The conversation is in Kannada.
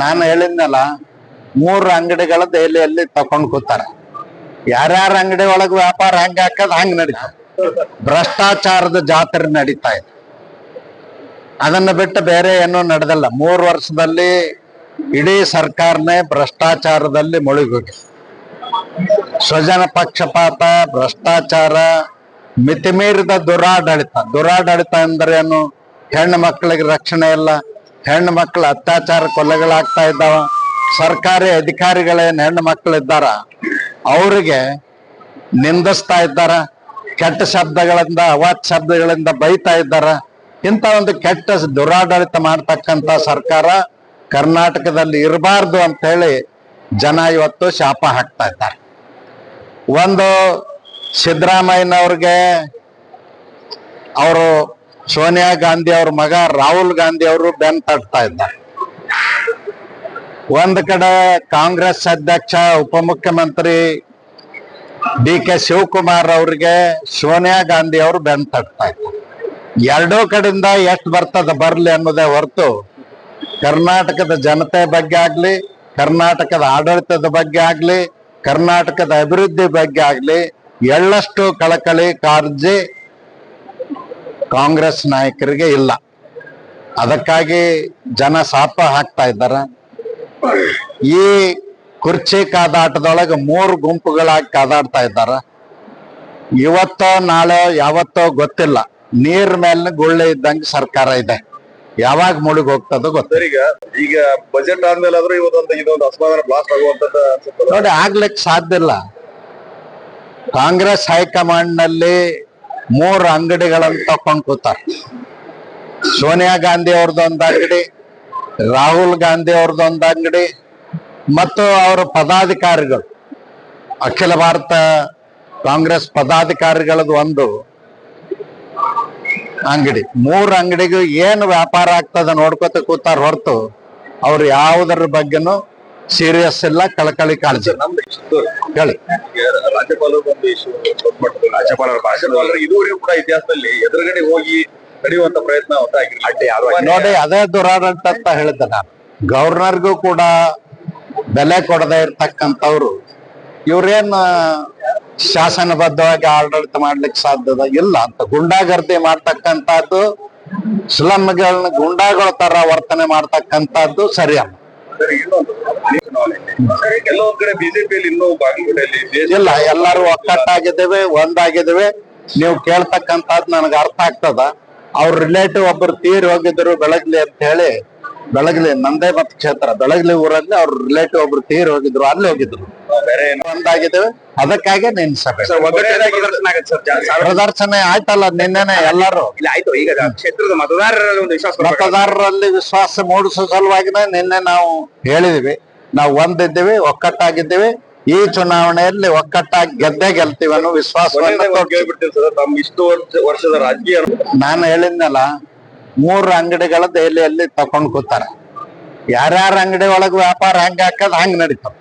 ನಾನು ಹೇಳಿದ್ನಲ್ಲ, 3 ಅಂಗಡಿಗಳ ದೆಹಲಿಯಲ್ಲಿ ತಕೊಂಡ್ ಕೂತಾರ. ಯಾರ್ಯಾರ ಅಂಗಡಿ ಒಳಗ್ ವ್ಯಾಪಾರ ಹೆಂಗ್ ಹಾಕದ್ ಹಂಗ್ ನಡೀತಾ, ಭ್ರಷ್ಟಾಚಾರದ ಜಾತ್ರೆ ನಡೀತಾ ಇದೆ. ಅದನ್ನ ಬಿಟ್ಟು ಬೇರೆ ಏನೂ ನಡೆದಲ್ಲ. 3 ವರ್ಷದಲ್ಲಿ ಇಡೀ ಸರ್ಕಾರನೇ ಭ್ರಷ್ಟಾಚಾರದಲ್ಲಿ ಮುಳುಗೋಗಿ, ಸ್ವಜನ ಪಕ್ಷಪಾತ, ಭ್ರಷ್ಟಾಚಾರ, ಮಿತಿಮೀರಿದ ದುರಾಡಳಿತ ಅಂದ್ರೆ ಏನು? ಹೆಣ್ಣು ಮಕ್ಕಳಿಗೆ ರಕ್ಷಣೆ ಇಲ್ಲ, ಹೆಣ್ಣು ಮಕ್ಕಳು ಅತ್ಯಾಚಾರ ಕೊಲೆಗಳಾಗ್ತಾ ಇದ್ದಾವ. ಸರ್ಕಾರಿ ಅಧಿಕಾರಿಗಳೇನ್ ಹೆಣ್ಣು ಮಕ್ಕಳು ಇದ್ದಾರ, ಅವ್ರಿಗೆ ನಿಂದಿಸ್ತಾ ಇದ್ದಾರ, ಕೆಟ್ಟ ಶಬ್ದಗಳಿಂದ, ಅವಾಚ್ಯ ಶಬ್ದಗಳಿಂದ ಬೈತಾ ಇದ್ದಾರ. ಇಂಥ ಒಂದು ಕೆಟ್ಟ ದುರಾಡಳಿತ ಮಾಡ್ತಕ್ಕಂಥ ಸರ್ಕಾರ ಕರ್ನಾಟಕದಲ್ಲಿ ಇರಬಾರ್ದು ಅಂತ ಹೇಳಿ ಜನ ಇವತ್ತು ಶಾಪ ಹಾಕ್ತಾ ಇದ್ದಾರೆ. ಒಂದು ಸಿದ್ದರಾಮಯ್ಯನವ್ರಿಗೆ ಅವರು ಸೋನಿಯಾ ಗಾಂಧಿ ಅವ್ರ ಮಗ ರಾಹುಲ್ ಗಾಂಧಿ ಅವರು ಬೆನ್ ತಟ್ತಾ ಇದ್ದಾರೆ. ಒಂದ್ ಕಡೆ ಕಾಂಗ್ರೆಸ್ ಅಧ್ಯಕ್ಷ ಉಪಮುಖ್ಯಮಂತ್ರಿ ಡಿ.ಕೆ. ಶಿವಕುಮಾರ್ ಅವ್ರಿಗೆ ಸೋನಿಯಾ ಗಾಂಧಿ ಅವರು ಬೆನ್ ತಟ್ತಾ ಇದ್ದಾರೆ. ಎರಡೂ ಕಡೆಯಿಂದ ಎಷ್ಟು ಬರ್ತದ ಬರ್ಲಿ ಅನ್ನೋದೇ ಹೊರತು ಕರ್ನಾಟಕದ ಜನತೆ ಬಗ್ಗೆ ಆಗ್ಲಿ, ಕರ್ನಾಟಕದ ಆಡಳಿತದ ಬಗ್ಗೆ ಆಗ್ಲಿ, ಕರ್ನಾಟಕದ ಅಭಿವೃದ್ಧಿ ಬಗ್ಗೆ ಆಗ್ಲಿ ಎಳ್ಳಷ್ಟು ಕಳಕಳಿ ಕಾಳಜಿ ಕಾಂಗ್ರೆಸ್ ನಾಯಕರಿಗೆ ಇಲ್ಲ. ಅದಕ್ಕಾಗಿ ಜನ ಶಾಪ ಹಾಕ್ತಾ ಇದ್ದಾರೆ. ಈ ಕುರ್ಚಿ ಕಾದಾಟದೊಳಗೆ 3 ಗುಂಪುಗಳಾಗಿ ಕಾದಾಡ್ತಾ ಇದ್ದಾರ. ಇವತ್ತೋ ನಾಳೆ ಯಾವತ್ತೋ ಗೊತ್ತಿಲ್ಲ. ನೀರ್ ಮೇಲೆ ಗುಳ್ಳೆ ಇದ್ದಂಗೆ ಸರ್ಕಾರ ಇದೆ, ಯಾವಾಗ ಮುಳುಗ್ ಹೋಗ್ತದೋ ಗೊತ್ತಿಲ್ಲ. ಈಗ ಬಜೆಟ್ ಆದ್ಮೇಲೆ ಆದ್ರೂ ಇದೊಂದು ಅಸಮಾಧಾನ ಬ್ಲಾಸ್ಟ್ ಆಗುವಂತದ್ದು ನೋಡಿ, ಆಗ್ಲಿಕ್ಕೆ ಸಾಧ್ಯ ಇಲ್ಲ. ಕಾಂಗ್ರೆಸ್ ಹೈಕಮಾಂಡ್ ನಲ್ಲಿ 3 ಅಂಗಡಿಗಳನ್ನು ತಕೊಂಡ್ ಕೂತಾರ. ಸೋನಿಯಾ ಗಾಂಧಿ ಅವ್ರದ್ದೊಂದು ಅಂಗಡಿ, ರಾಹುಲ್ ಗಾಂಧಿ ಅವ್ರದ್ದೊಂದು ಅಂಗಡಿ, ಮತ್ತು ಅವರ ಪದಾಧಿಕಾರಿಗಳು, ಅಖಿಲ ಭಾರತ ಕಾಂಗ್ರೆಸ್ ಪದಾಧಿಕಾರಿಗಳದ್ದು ಒಂದು ಅಂಗಡಿ. 3 ಅಂಗಡಿಗೂ ಏನು ವ್ಯಾಪಾರ ಆಗ್ತದ ನೋಡ್ಕೊತ ಕೂತಾರ ಹೊರತು ಅವ್ರು ಯಾವುದರ ಬಗ್ಗೆನೂ ಸೀರಿಯಸ್ ಇಲ್ಲ, ಕಳಕಳಿ ಕಾಳಜಿ. ಹೇಳಿ, ರಾಜ್ಯಪಾಲರ ಭಾಷಣ ಇದುವರೆಗೂ ಕೂಡ ಇತಿಹಾಸದಲ್ಲಿ ಎದುರುಗಡೆ ಹೋಗಿ ನಡೆಯುವಂತ ಪ್ರಯತ್ನ ನೋಡಿ, ಅದೇ ದುರಾಡಳಿತ ಅಂತ ಹೇಳಿದ್ದೆ ನಾನು. ಗವರ್ನರ್ಗೂ ಕೂಡ ಬೆಲೆ ಕೊಡದೇ ಇರ್ತಕ್ಕಂಥವ್ರು ಇವ್ರೇನ್ ಶಾಸನಬದ್ಧವಾಗಿ ಆಡಳಿತ ಮಾಡ್ಲಿಕ್ಕೆ ಸಾಧ್ಯದ ಇಲ್ಲ ಅಂತ ಗುಂಡಾಗರ್ದಿ ಮಾಡ್ತಕ್ಕಂಥದ್ದು, ಸ್ಲಮ್ಗಳನ್ನ ಗುಂಡಾಗಳ ತರ ವರ್ತನೆ ಮಾಡ್ತಕ್ಕಂಥದ್ದು ಸರಿಯಲ್ಲ. ಕೆಲವೊಂದ್ ಕಡೆ ಬಿಜೆಪಿಯಲ್ಲಿ ಇನ್ನೂ ಬಾಗಲಕೋಟೆಯಲ್ಲಿ ಇಲ್ಲ, ಎಲ್ಲರೂ ಒಕ್ಕಟ್ಟಾಗಿದ್ದೇವೆ, ಒಂದಾಗಿದ್ದೇವೆ. ನೀವು ಕೇಳ್ತಕ್ಕಂಥದ್ದು ನನಗೆ ಅರ್ಥ ಆಗ್ತದ. ಅವ್ರ ರಿಲೇಟಿವ್ ಒಬ್ಬರು ತೀರಿ ಹೋಗಿದ್ರು ಬೆಳಗ್ಲಿ ಅಂತ ಹೇಳಿ, ಬೆಳಗ್ಲಿ ನಂದೇ ಮತ ಕ್ಷೇತ್ರ, ಬೆಳಗ್ಲಿ ಊರಲ್ಲಿ ಅವ್ರ ರಿಲೇಟಿವ್ ಒಬ್ರು ತೀರಿ ಹೋಗಿದ್ರು, ಅಲ್ಲಿ ಹೋಗಿದ್ರು. ಒಂದಾಗಿದ್ದೇವೆ, ಅದಕ್ಕಾಗಿ ನಿನ್ ಸಭೆ ಪ್ರದರ್ಶನ ಆಯ್ತಲ್ಲ ನಿನ್ನೆನೆ. ಎಲ್ಲರೂ ಆಯ್ತು. ಈಗ ಕ್ಷೇತ್ರದ ಮತದಾರರಲ್ಲಿ ವಿಶ್ವಾಸ ಮೂಡಿಸೋ ಸಲುವಾಗಿನೇ ನಿನ್ನೆ ನಾವು ಹೇಳಿದ್ವಿ, ನಾವು ಒಂದಿದ್ದೀವಿ, ಒಕ್ಕಟ್ಟಾಗಿದ್ದೀವಿ, ಈ ಚುನಾವಣೆಯಲ್ಲಿ ಒಕ್ಕಟ್ಟಾಗಿ ಗೆಲ್ತೀವಿ ಅನ್ನೋ ವಿಶ್ವಾಸವನ್ನು ಇಷ್ಟು ವರ್ಷದ ರಾಜಕೀಯ. ನಾನು ಹೇಳಿದ್ನಲ್ಲ, 3 ಅಂಗಡಿಗಳ ದೆಹಲಿಯಲ್ಲಿ ತಕೊಂಡ್ ಕೂತಾರ. ಯಾರ್ಯಾರ ಅಂಗಡಿ ಒಳಗ್ ವ್ಯಾಪಾರ ಹೆಂಗ್ ಹಾಕದ್ ಹಂಗ್ ನಡೀತಾವ.